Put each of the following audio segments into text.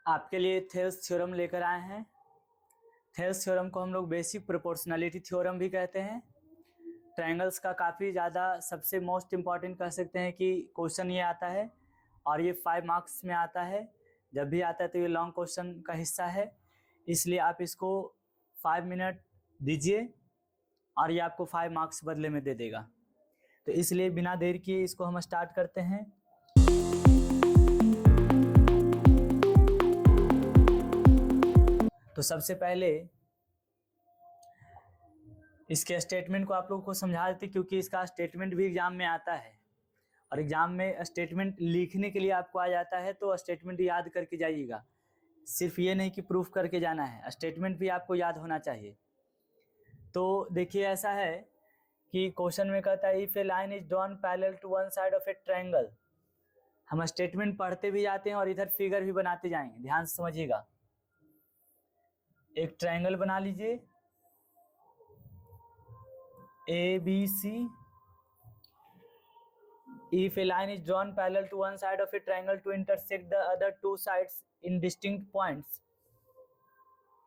आपके लिए Thales theorem लेकर आए हैं। थेल्स थ्योरम को हम लोग बेसिक प्रोपोर्शनलिटी थ्योरम भी कहते हैं। ट्रायंगल्स का काफ़ी ज़्यादा सबसे मोस्ट इम्पॉर्टेंट कह सकते हैं कि क्वेश्चन ये आता है और ये 5 मार्क्स में आता है। जब भी आता है तो ये लॉन्ग क्वेश्चन का हिस्सा है, इसलिए आप इसको 5 मिनट दीजिए और ये आपको 5 मार्क्स बदले में दे देगा। तो इसलिए बिना देर किए इसको हम स्टार्ट करते हैं। तो सबसे पहले इसके स्टेटमेंट को आप लोगों को समझा देते, क्योंकि इसका स्टेटमेंट भी एग्जाम में आता है और एग्जाम में स्टेटमेंट लिखने के लिए आपको आ जाता है, तो स्टेटमेंट याद करके जाइएगा। सिर्फ ये नहीं कि प्रूफ करके जाना है, स्टेटमेंट भी आपको याद होना चाहिए। तो देखिए ऐसा है कि क्वेश्चन में कहता है if a line is drawn parallel to one side of a triangle. हम स्टेटमेंट पढ़ते भी जाते हैं और इधर फिगर भी बनाते जाएंगे, ध्यान से समझिएगा। एक ट्रायंगल बना लीजिए ABC। If a line is drawn parallel to one side of a triangle to intersect the other two sides in distinct points,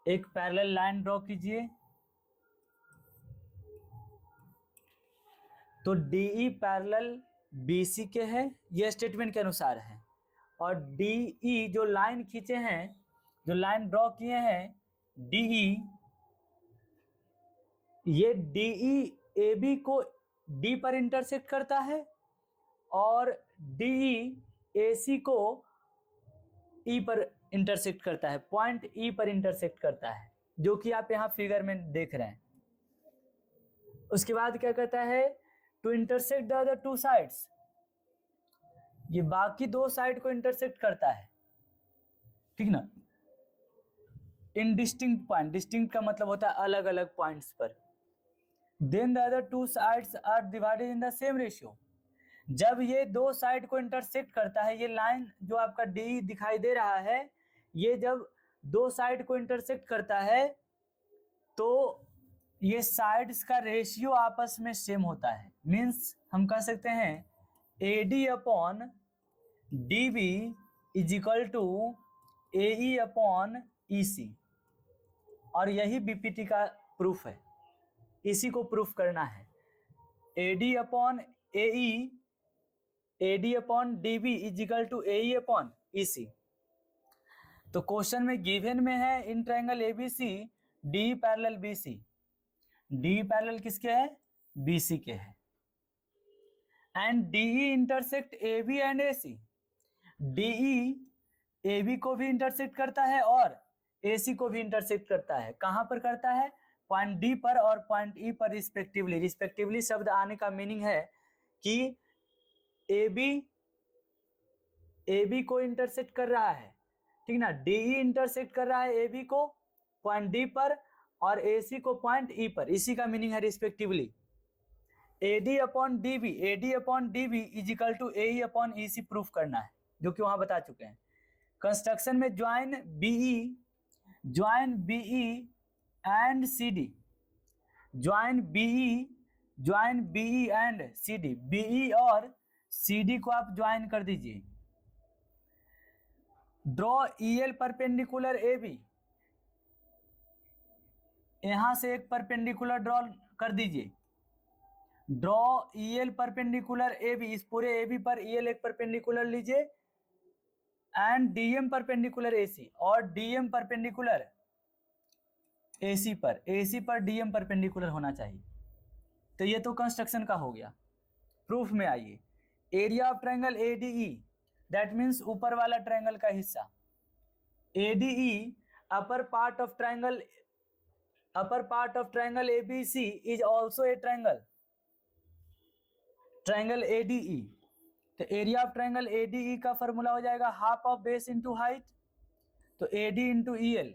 एक पैरेलल लाइन ड्रॉ कीजिए। तो DE पैरेलल BC के है, ये स्टेटमेंट के अनुसार है। और DE जो लाइन खींचे हैं, जो लाइन ड्रॉ किए हैं DE, ये DE AB को D पर इंटरसेक्ट करता है और DE AC को E पर इंटरसेक्ट करता है, पॉइंट E पर इंटरसेक्ट करता है, जो कि आप यहाँ फिगर में देख रहे हैं। उसके बाद क्या कहता है, to intersect the other two sides, ये बाकी दो साइड को इंटरसेक्ट करता है, ठीक ना। इन डिस्टिंक्ट पॉइंट, डिस्टिंक्ट का मतलब होता है अलग अलग पॉइंट्स पर। Then the other two sides are divided in the same ratio. जब ये दो साइड को इंटरसेक्ट करता है, ये लाइन जो आपका डी दिखाई दे रहा है, ये जब दो साइड को इंटरसेक्ट करता है तो ये साइड्स का रेशियो आपस में सेम होता है। मीन्स हम कह सकते हैं AD upon DB is equal to AE upon EC। और यही BPT का प्रूफ है, इसी को प्रूफ करना है। AD upon AE, AD upon DB is equal to AE upon EC। तो क्वेश्चन में गिवन में है in triangle ABC DE parallel BC। DE parallel किसके है, BC के है। And DE intersect AB and AC। DE AB को भी इंटरसेक्ट करता है और AC को भी इंटरसेक्ट करता है। कहां पर करता है, पॉइंट D पर और पॉइंट E पर रिस्पेक्टिवली। रिस्पेक्टिवली शब्द आने का मीनिंग है कि AB को इंटरसेक्ट कर रहा है, ठीक ना। DE इंटरसेक्ट कर रहा है AB को पॉइंट D पर और AC को पॉइंट E पर, इसी का मीनिंग है respectively. AD upon DB is equal to AE upon EC proof करना है, जो कि वहां बता चुके हैं। कंस्ट्रक्शन में join BE and CD, join BE and CD। BE और CD को आप ज्वाइन कर दीजिए। ड्रॉ EL परपेंडिकुलर AB, यहां से एक परपेंडिकुलर ड्रॉ कर दीजिए। ड्रॉ EL परपेंडिकुलर AB, इस पूरे AB पर EL एक परपेंडिकुलर लीजिए। एंड DM परपेंडिकुलर AC, और DM परपेंडिकुलर AC पर, AC पर DM परपेंडिकुलर होना चाहिए। तो ये तो कंस्ट्रक्शन का हो गया। प्रूफ में आइए। Area of triangle ADE, that means ऊपर वाला ट्रायंगल का हिस्सा। ADE upper part of triangle ABC is also a triangle ADE। तो एरिया ऑफ ट्रायंगल ADE का फॉर्मूला हो जाएगा half of base into height, तो AD इंटू EL।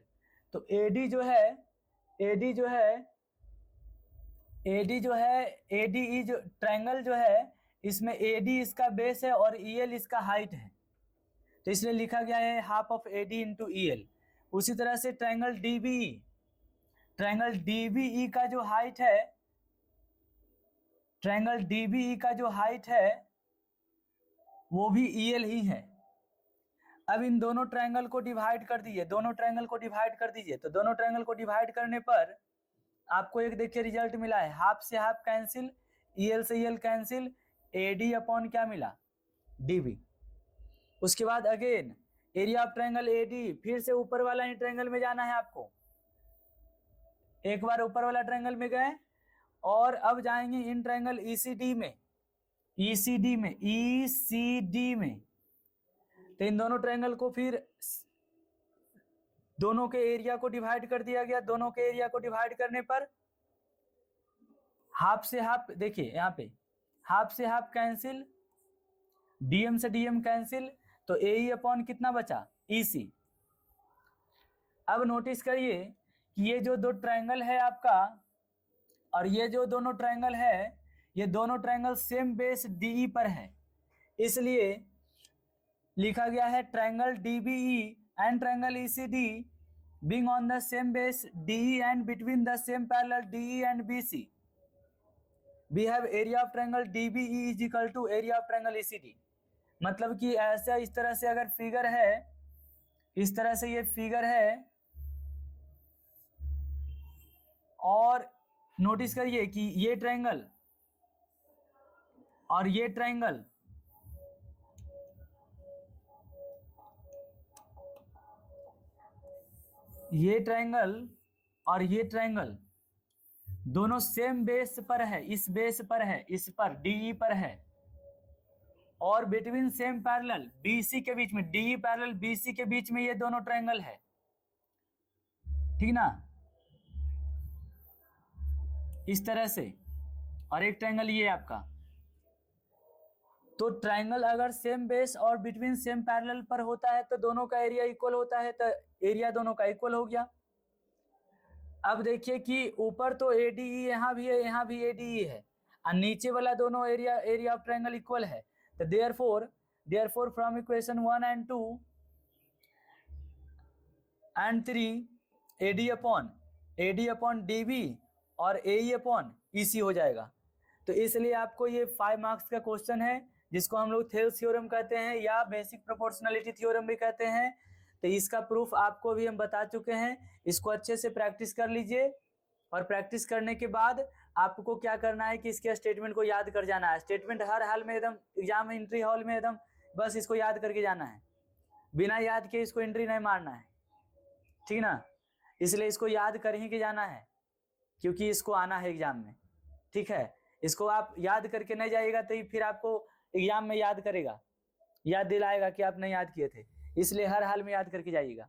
तो AD जो ADE जो ट्रायंगल जो है, इसमें AD इसका बेस है और EL इसका हाइट है, तो इसलिए लिखा गया है half of AD into EL। उसी तरह से ट्रायंगल DBE का जो हाइट है वो भी EL ही है। अब इन दोनों ट्रायंगल को डिवाइड कर दीजिए, दोनों ट्रायंगल को डिवाइड कर दीजिए। तो दोनों ट्रायंगल को डिवाइड करने पर आपको एक देखिए रिजल्ट मिला है, हाफ से हाफ कैंसिल, EL से EL कैंसिल, AD अपॉन क्या मिला, DB। उसके बाद again area of triangle AD, फिर से ऊपर वाला ही ट्रायंगल में जाना है आपको। एक बार ऊपर वाला ट्रायंगल में गए और अब जाएंगे इन ट्रायंगल ECD में, ECD में। तो इन दोनों ट्रायंगल को फिर दोनों के एरिया को डिवाइड कर दिया गया। दोनों के एरिया को डिवाइड करने पर हाफ से हाफ, देखिए यहाँ पे हाफ से हाफ कैंसिल, DM से DM कैंसिल, तो AE अपॉन कितना बचा, EC। अब नोटिस करिए कि ये जो दो ट्रायंगल है आपका और ये जो दोनों ट्रायंगल है, ये दोनों ट्रायंगल सेम बेस DE पर है, इसलिए लिखा गया है triangle DBE and triangle ECD being on the same base DE and between the same parallel DE and BC, we have area of triangle DBE is equal to area of triangle ECD। मतलब कि ऐसा इस तरह से अगर figure है, इस तरह से ये फिगर है, और नोटिस करिए कि ये ट्रायंगल और ये ट्रायंगल और ये ट्रायंगल दोनों सेम बेस पर है, इस बेस पर है, इस पर DE पर है, और बिटवीन सेम पैरेलल BC के बीच में, DE पैरेलल BC के बीच में ये दोनों ट्रायंगल है, ठीक ना, इस तरह से। और एक ट्रायंगल ये आपका, तो ट्रायंगल अगर सेम बेस और बिटवीन सेम पैरेलल पर होता है तो दोनों का एरिया इक्वल होता है, तो एरिया दोनों का इक्वल हो गया। अब देखिए कि ऊपर तो ADE यहाँ भी है, यहाँ भी ADE है, और नीचे वाला दोनों एरिया ऑफ ट्रायंगल इक्वल है। तो therefore from equation 1 and 2 and 3 AD upon DB और AE अपॉन EC हो जाएगा। तो इसलिए आपको ये 5 मार्क्स का क्वेश्चन है, जिसको हम लोग थेल्स थ्योरम कहते हैं या बेसिक प्रोपोर्शनलिटी थ्योरम भी कहते हैं। तो इसका प्रूफ आपको भी हम बता चुके हैं, इसको अच्छे से प्रैक्टिस कर लीजिए। और प्रैक्टिस करने के बाद आपको क्या करना है कि इसके स्टेटमेंट को याद कर जाना है। स्टेटमेंट हर हाल में एकदम एग्जाम एंट्री हॉल में एकदम बस इसको याद करके जाना है, बिना याद किए इसको एंट्री नहीं मारना है, ठीक ना। इसलिए इसको याद कर ही के जाना है, क्योंकि इसको आना है एग्जाम में, ठीक है। इसको आप याद करके नहीं जाइएगा तो फिर आपको एग्जाम में याद करेगा, याद दिलाएगा कि आप नहीं याद किए थे, इसलिए हर हाल में याद करके जाइएगा।